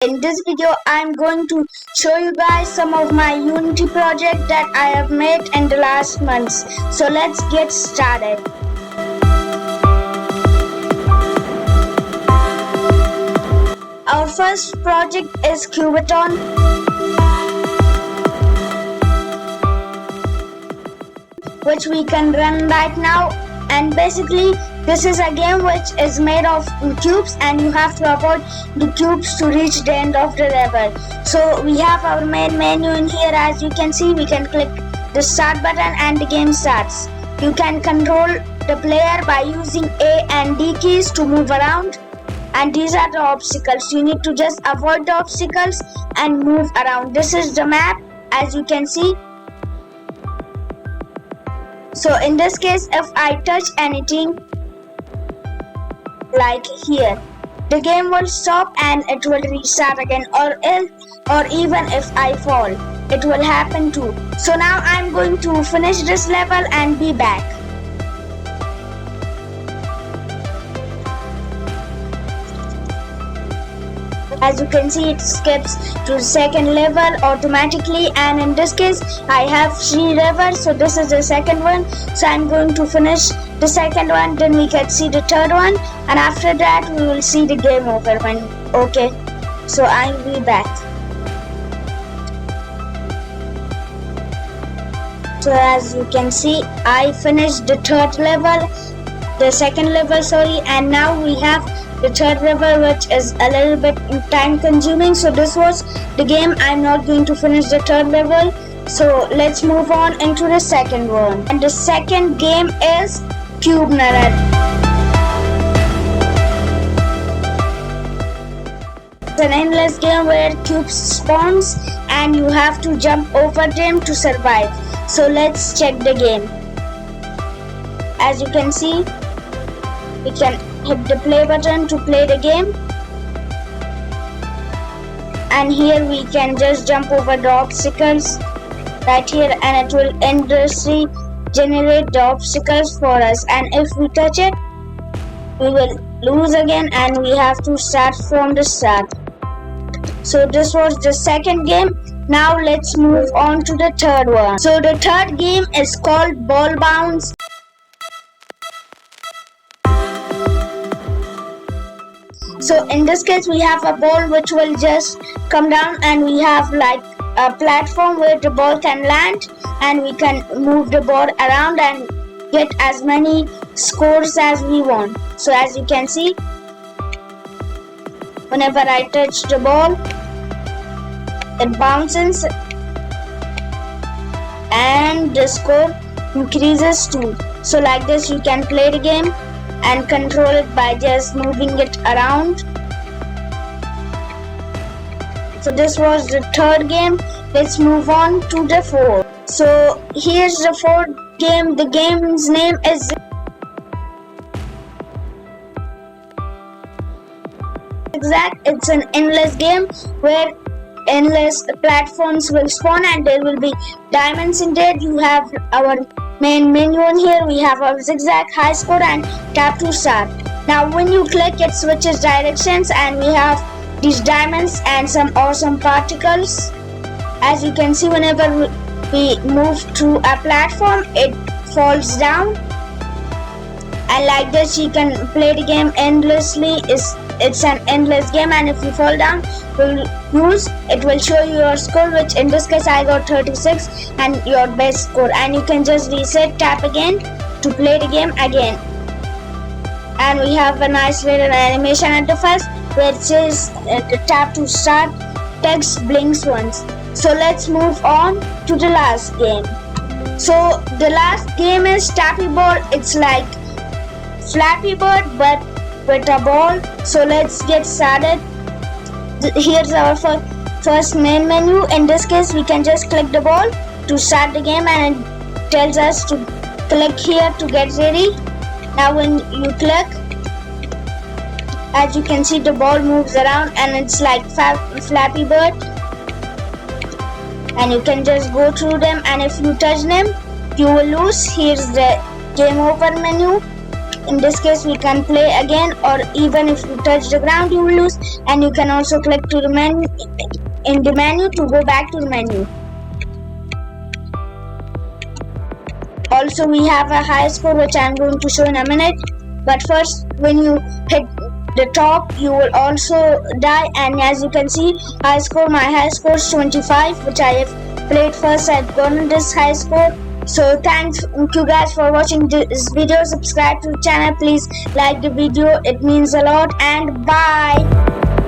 In this video, I'm going to show you guys some of my Unity project that I have made in the last months. So let's get started. Our first project is Kuberton. Which we can run right now, and basically this is a game which is made of cubes and you have to avoid the cubes to reach the end of the level. So we have our main menu in here. As you can see, we can click the start button and the game starts. You can control the player by using A and D keys to move around, and these are the obstacles. You need to just avoid the obstacles and move around. This is the map, as you can see. So in this case, if I touch anything like here, the game will stop and it will restart again, or even if I fall, it will happen too. So now I'm going to finish this level and be back. As you can see, it skips to the second level automatically, and in this case I have 3 levels, so this is the second one. So I'm going to finish the second one, then we can see the third one, and after that we will see the game over. Okay, so I'll be back. So as you can see, I finished the second level, and now we have the third level, which is a little bit time consuming. So this was the game. I'm not going to finish the third level, so let's move on into the second one. And the second game is Kuberton. It's an endless game where cubes spawns and you have to jump over them to survive. So let's check the game. As you can see, we can hit the play button to play the game, and here we can just jump over the obstacles right here, and it will endlessly generate the obstacles for us, and if we touch it, we will lose again and we have to start from the start. So this was the second game. Now let's move on to the third one. So the third game is called Ball Bounce. So in this case, we have a ball which will just come down, and we have like a platform where the ball can land, and we can move the ball around and get as many scores as we want. So as you can see, whenever I touch the ball, it bounces and the score increases too. So like this, you can play the game and control it by just moving it around. So this was the third game. Let's move on to the fourth. So here's the fourth game. The game's name is Zigzag. It's an endless game where endless platforms will spawn and there will be diamonds in there. You have our main menu in here. We have our zigzag, high score, and tap to start. Now when you click, it switches directions, and we have these diamonds and some awesome particles. As you can see, whenever we move to a platform, it falls down, and like this you can play the game endlessly. It's an endless game, and if you fall down, it will show you your score, which in this case I got 36, and your best score, and you can just reset, tap again to play the game again. And we have a nice little animation at the first where it says the tap to start text blinks once. So let's move on to the last game. So the last game is Tappy Ball. It's like Flappy Bird but with a ball. So let's get started. Here's our first main menu. In this case, we can just click the ball to start the game, and it tells us to click here to get ready. Now when you click, as you can see, the ball moves around and it's like Flappy Bird, and you can just go through them, and if you touch them, you will lose. Here's the game over menu. In this case we can play again, or even if you touch the ground you will lose, and you can also click to the menu in the menu to go back to the menu. Also we have a high score which I am going to show in a minute, but first when you hit the top you will also die, and as you can see my high score is 25, which I have played first. I've gotten this high score. So thank you guys for watching this video. Subscribe to the channel, please like the video, it means a lot, and bye.